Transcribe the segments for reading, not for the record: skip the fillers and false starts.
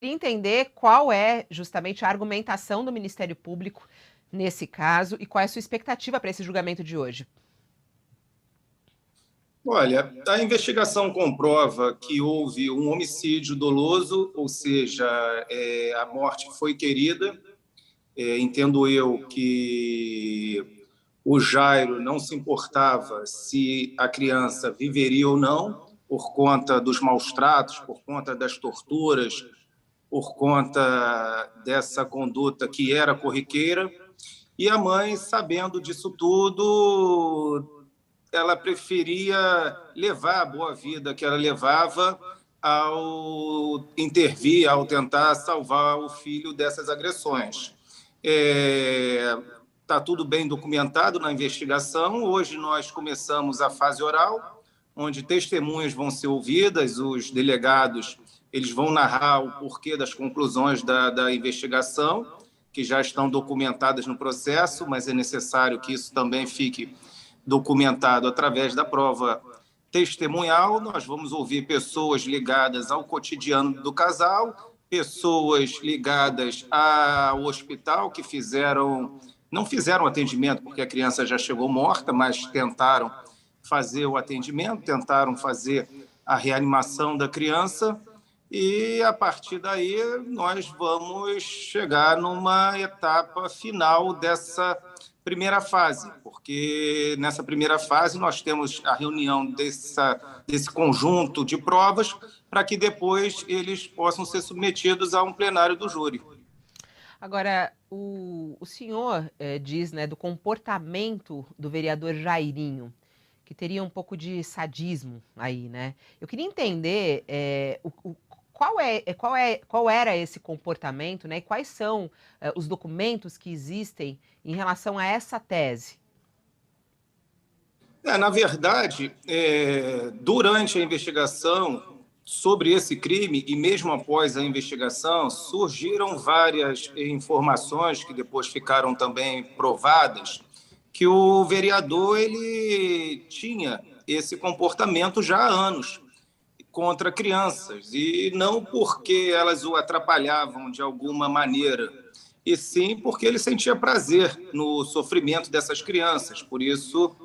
entender qual é justamente a argumentação do Ministério Público nesse caso e qual é a sua expectativa para esse julgamento de hoje. Olha, a investigação comprova que houve um homicídio doloso, ou seja, a morte foi querida. Entendo eu que o Jairo não se importava se a criança viveria ou não, por conta dos maus tratos, por conta das torturas, por conta dessa conduta que era corriqueira. E a mãe, sabendo disso tudo, ela preferia levar a boa vida que ela levava ao intervir, ao tentar salvar o filho dessas agressões. Está tudo bem documentado na investigação. Hoje nós começamos a fase oral, onde testemunhas vão ser ouvidas, os delegados eles vão narrar o porquê das conclusões da investigação, que já estão documentadas no processo, mas é necessário que isso também fique documentado através da prova testemunhal. Nós vamos ouvir pessoas ligadas ao cotidiano do casal, pessoas ligadas ao hospital que não fizeram atendimento porque a criança já chegou morta, mas tentaram fazer o atendimento, tentaram fazer a reanimação da criança. E, a partir daí, nós vamos chegar numa etapa final dessa primeira fase, porque nessa primeira fase nós temos a reunião desse conjunto de provas para que depois eles possam ser submetidos a um plenário do júri. Agora, o senhor diz, né, do comportamento do vereador Jairinho, que teria um pouco de sadismo aí, né? Eu queria entender qual era esse comportamento, né? E quais são os documentos que existem em relação a essa tese. Na verdade, durante a investigação sobre esse crime e mesmo após a investigação, surgiram várias informações que depois ficaram também provadas, que o vereador ele tinha esse comportamento já há anos contra crianças, e não porque elas o atrapalhavam de alguma maneira, e sim porque ele sentia prazer no sofrimento dessas crianças. Por isso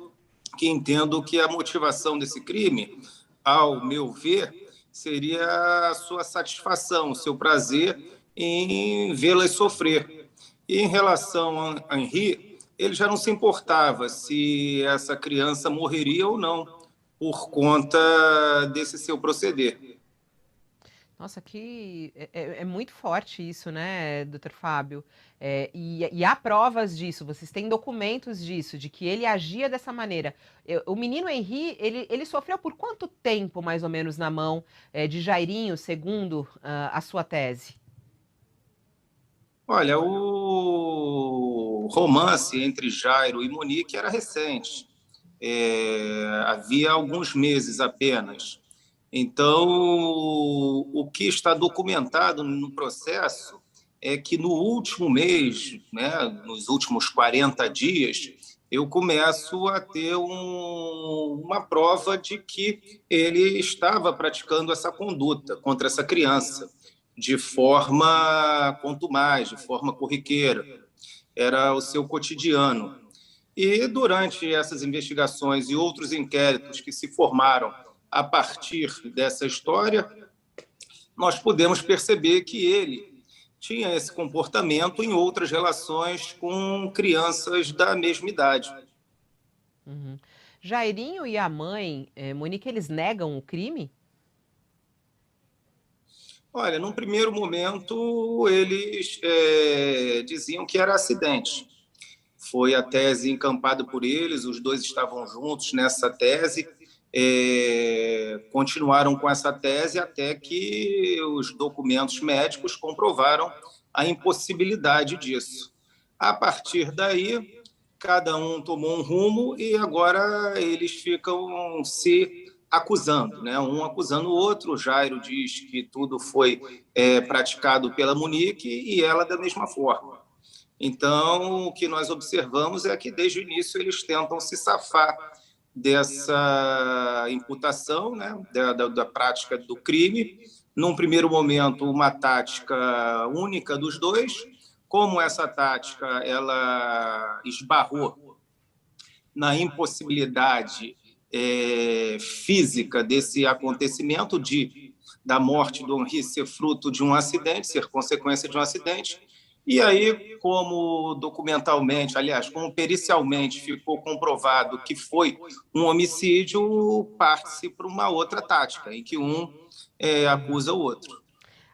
que entendo que a motivação desse crime, ao meu ver, seria a sua satisfação, o seu prazer em vê-las sofrer. E em relação a Henri, ele já não se importava se essa criança morreria ou não, por conta desse seu proceder. Nossa, que é muito forte isso, né, doutor Fábio? E há provas disso, vocês têm documentos disso, de que ele agia dessa maneira. O menino Henri, ele sofreu por quanto tempo, mais ou menos, na mão de Jairinho, segundo a sua tese? Olha, o romance entre Jairo e Monique era recente. Havia alguns meses apenas. Então, o que está documentado no processo é que no último mês, né, nos últimos 40 dias, eu começo a ter uma prova de que ele estava praticando essa conduta contra essa criança de forma contumaz, de forma corriqueira. Era o seu cotidiano. E durante essas investigações e outros inquéritos que se formaram a partir dessa história, nós podemos perceber que ele tinha esse comportamento em outras relações com crianças da mesma idade. Uhum. Jairinho e a mãe, Monique, eles negam o crime? Olha, num primeiro momento, eles diziam que era acidente. Foi a tese encampada por eles, os dois estavam juntos nessa tese, continuaram com essa tese até que os documentos médicos comprovaram a impossibilidade disso. A partir daí, cada um tomou um rumo e agora eles ficam se acusando, né? Um acusando o outro. O Jairo diz que tudo foi praticado pela Monique e ela da mesma forma. Então, o que nós observamos é que, desde o início, eles tentam se safar dessa imputação, né, da prática do crime, num primeiro momento, uma tática única dos dois. Como essa tática ela esbarrou na impossibilidade física desse acontecimento da morte do Henri ser fruto de um acidente, ser consequência de um acidente. E aí, como documentalmente, aliás, como pericialmente ficou comprovado que foi um homicídio, parte-se para uma outra tática, em que um acusa o outro.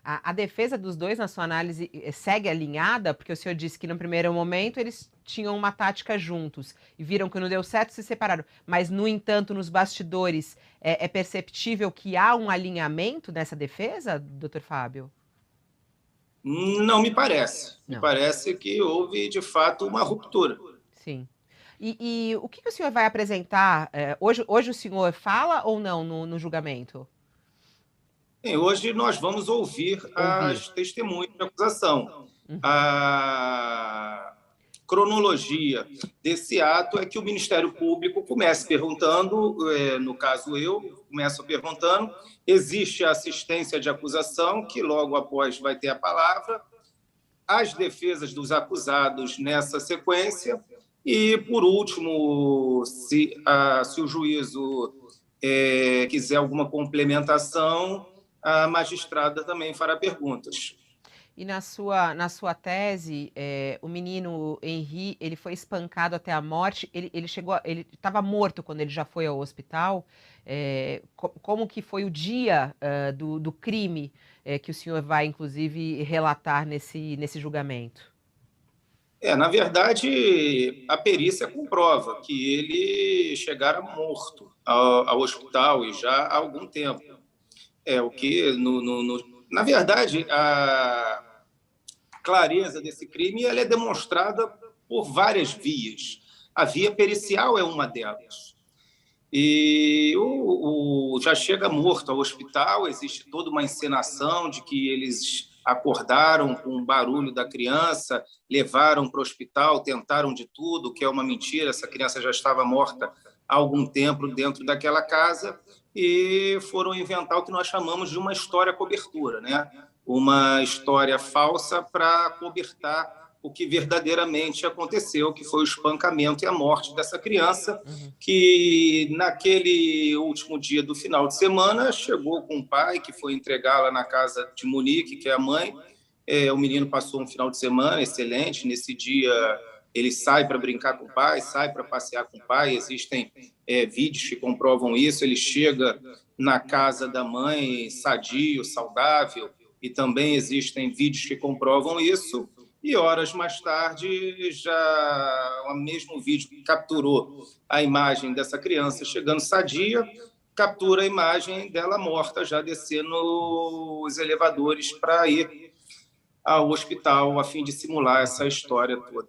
A defesa dos dois, na sua análise, segue alinhada? Porque o senhor disse que no primeiro momento eles tinham uma tática juntos e viram que não deu certo, se separaram. Mas, no entanto, nos bastidores, é perceptível que há um alinhamento nessa defesa, doutor Fábio? Não me parece. Me Não. parece que houve, de fato, uma ruptura. Sim. E o que o senhor vai apresentar? Hoje o senhor fala ou não no julgamento? Bem, hoje nós vamos ouvir as testemunhas de acusação. A cronologia desse ato é que o Ministério Público começa perguntando, no caso eu, começo perguntando, existe a assistência de acusação, que logo após vai ter a palavra, as defesas dos acusados nessa sequência, e, por último, se o juízo quiser alguma complementação, a magistrada também fará perguntas. E na sua tese, o menino Henri, ele foi espancado até a morte. Ele estava morto quando ele já foi ao hospital. Como que foi o dia do crime que o senhor vai, inclusive, relatar nesse julgamento? Na verdade, a perícia comprova que ele chegara morto ao hospital e já há algum tempo. O que, na verdade, a clareza desse crime ela é demonstrada por várias vias. A via pericial é uma delas. E já chega morto ao hospital, existe toda uma encenação de que eles acordaram com o barulho da criança, levaram para o hospital, tentaram de tudo, que é uma mentira, essa criança já estava morta há algum tempo dentro daquela casa, e foram inventar o que nós chamamos de uma história cobertura, né? Uma história falsa para cobertar o que verdadeiramente aconteceu, que foi o espancamento e a morte dessa criança, que naquele último dia do final de semana chegou com o pai, que foi entregá-la na casa de Monique, que é a mãe. O menino passou um final de semana excelente. Nesse dia ele sai para brincar com o pai, sai para passear com o pai. Existem vídeos que comprovam isso. Ele chega na casa da mãe sadio, saudável, e também existem vídeos que comprovam isso. E horas mais tarde, já o mesmo vídeo que capturou a imagem dessa criança chegando sadia, captura a imagem dela morta, já descendo os elevadores para ir ao hospital, a fim de simular essa história toda.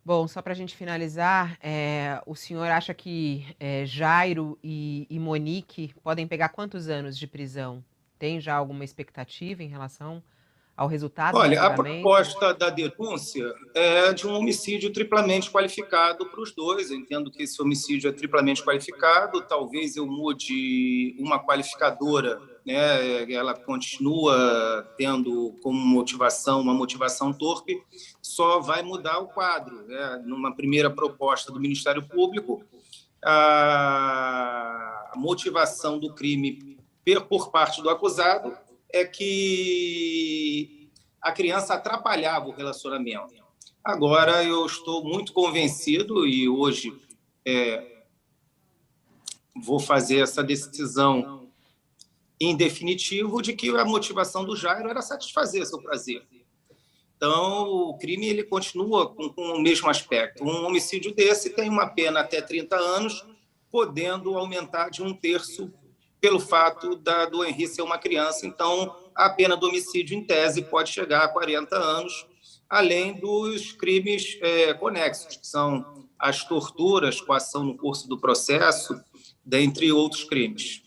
Bom, só para a gente finalizar, o senhor acha que Jairo e Monique podem pegar quantos anos de prisão? Tem já alguma expectativa em relação ao resultado do Olha, a julgamento? proposta da denúncia é de um homicídio triplamente qualificado para os dois. Eu entendo que esse homicídio é triplamente qualificado. Talvez eu mude uma qualificadora, né? Ela continua tendo como motivação uma motivação torpe, só vai mudar o quadro, né? Numa primeira proposta do Ministério Público, a motivação do crime por parte do acusado é que a criança atrapalhava o relacionamento. Agora, eu estou muito convencido, e hoje vou fazer essa decisão em definitivo, de que a motivação do Jairo era satisfazer seu prazer. Então, o crime ele continua com o mesmo aspecto. Um homicídio desse tem uma pena até 30 anos, podendo aumentar de 1/3 pelo fato do Henri ser uma criança. Então, a pena do homicídio, em tese, pode chegar a 40 anos, além dos crimes conexos, que são as torturas, coação no curso do processo, dentre outros crimes.